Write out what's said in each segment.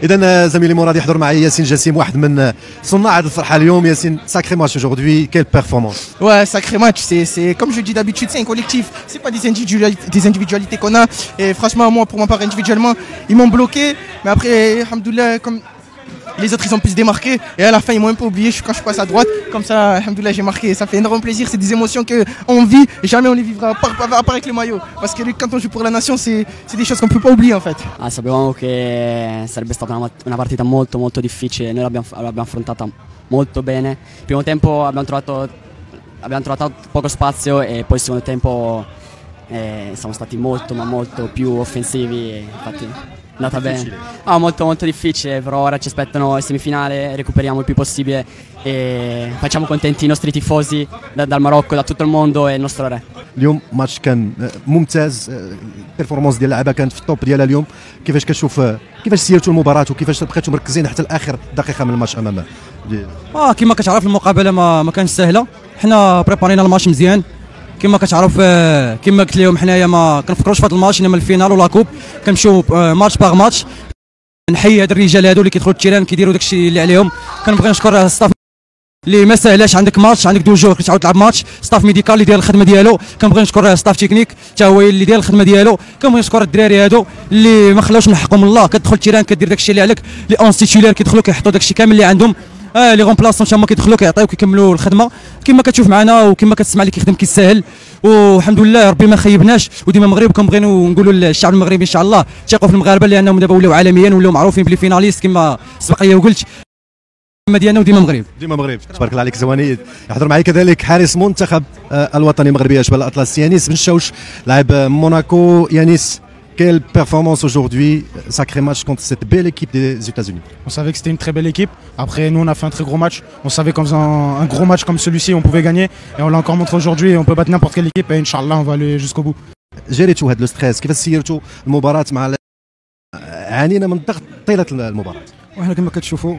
اذا زميلي مراد يحضر معي ياسين جسيم واحد من صناع هذه الفرحه اليوم. ياسين, sacré match aujourd'hui, quelle performance? Ouais, sacré match, c'est comme je dis d'habitude, c'est un collectif, c'est pas des individualités qu'on a. Et franchement, moi, pour ma part, individuellement, ils m'ont bloqué, mais après, alhamdoulilah, comme les autres, ils ont pu se démarquer, et à la fin, ils m'ont un peu oublié quand je passe à droite, comme ça, alhamdoulilah, j'ai marqué. Ça fait énormément plaisir, c'est des émotions qu'on vit, et jamais on les vivra, à part avec le maillot. Parce que quand on joue pour la nation, c'est des choses qu'on peut pas oublier en fait. Sapevamo che sarebbe stata una partita molto difficile, noi l'abbiamo affrontata molto bene. Il primo tempo abbiamo trovato poco spazio e poi il secondo tempo siamo stati molto più offensivi, infatti è andata bene. Molto difficile, però ora ci aspettano le semifinali, recuperiamo il più possibile e facciamo contenti i nostri tifosi dal Marocco, da tutto il mondo e il nostro re. اليوم ماتش كان ممتاز, البيرفورمانس ديال اللعابه كانت في التوب ديالها اليوم. كيفاش كتشوف كيفاش سيرتوا المباراه وكيفاش بقيتوا مركزين حتى لاخر دقيقه من الماتش امامه؟ كما كتعرف المقابله ما كانش سهله, حنا بريبارينا الماتش مزيان. كما كتعرف كما قلت لهم حنايا ما كنفكروش في هذا الماتش, انما الفينال ولا كوب كنمشيو ماتش باغ ماتش. نحيي هاد الرجال هادو اللي كيدخلوا التيران كيديروا داكشي اللي عليهم. كنبغي نشكر الستاف اللي ما ساهلاش, عندك ماتش, عندك 2 جور كتعاود تلعب ماتش, ستاف ميديكال اللي داير الخدمه ديالو. كنبغي نشكر ستاف تكنيك حتى هو اللي داير الخدمه ديالو. كنبغي نشكر الدراري هادو اللي ما خلاوش من حقهم الله. كتدخل التيران كدير داكشي اللي عليك, لي اونس تيتولير كيدخلوا كيحطوا داكشي كامل اللي عندهم. لي غومبلاسون هما كيدخلوا كيعطيو كيكملوا الخدمه كما كتشوف معنا وكما كتسمع اللي كيخدم كيسهل. والحمد لله ربي ما خيبناش, وديما المغرب كنبغيو نقولوا للشعب المغربي ان شاء الله ثقوا في المغاربه, لانهم دابا ولاو عالميا, ولاو معروفين بلي فيناليست كما سبق لي وقلت. ديالنا وديما مغرب تبارك الله عليك. زواني يحضر معي كذلك حارس منتخب الوطني المغربي اشبال الاطلس, يانيس بن شوش, لاعب موناكو. يانيس, quelle performance aujourd'hui, sacré match contre cette belle équipe des États-Unis. On savait que c'était une très belle équipe. Après, nous, on a fait un très gros match. On savait qu'en faisant un gros match comme celui-ci, on pouvait gagner. Et on l'a encore montré aujourd'hui. On peut battre n'importe quelle équipe. Et Inch'Allah, on va aller jusqu'au bout. جريتوا هذا الستريس, كيفاش سيرتوا المباراة مع عانينا من الضغط طيلة المباراة؟ وحنا كما كتشوفوا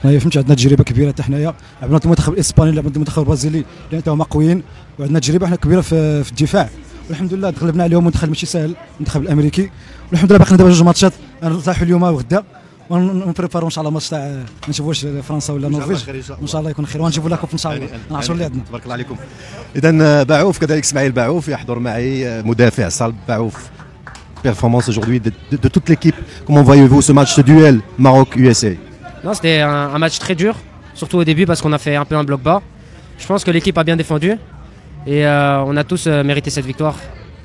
حنايا فهمتي عندنا تجربه كبيره حتى حنايا. لعبنا المنتخب الاسباني, لعبنا المنتخب البرازيلي اللي حتى هما قويين, وعندنا تجربه حنا كبيره في الدفاع. والحمد لله تغلبنا عليهم. منتخب ماشي سهل, المنتخب الامريكي. والحمد لله باقي دابا 2 ماتشات نرتاحوا اليوم وغدا, ونبريباروا ان شاء الله ماتش تاع نشوفوا واش فرنسا ولا النرويج. ان شاء الله يكون خير, ونجيبوا لاكوب ان شاء الله, نعرفوا اللي عندنا. تبارك الله عليكم. اذا باعوف كذلك, اسماعيل باعوف يحضر معي, مدافع صلب. باعوف, performance aujourd'hui de toute l'équipe. Comment voyez-vous ce match, ce duel Maroc-USA? Non, c'était un match très dur, surtout au début parce qu'on a fait un peu un bloc bas. Je pense que l'équipe a bien défendu et on a tous mérité cette victoire.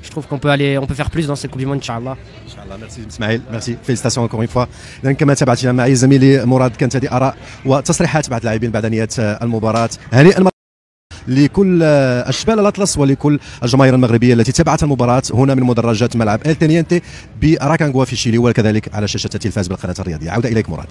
Je trouve qu'on peut faire plus dans cette Coupe du Monde, Inch'Allah. Inch'Allah, merci Ismaël, merci, félicitations encore une fois. إذا كما تابعتنا معي زميلي مراد, كانت هذه آراء وتصريحات بعض اللاعبين بعد نهاية المباراة. هنيئا لكل أشبال الأطلس ولكل الجماهير المغربية التي تابعت المباراة هنا من مدرجات ملعب التينيانتي براكانغوا في شيلي, وكذلك على شاشة التلفاز بالقناة الرياضية. عودة إليك مراد.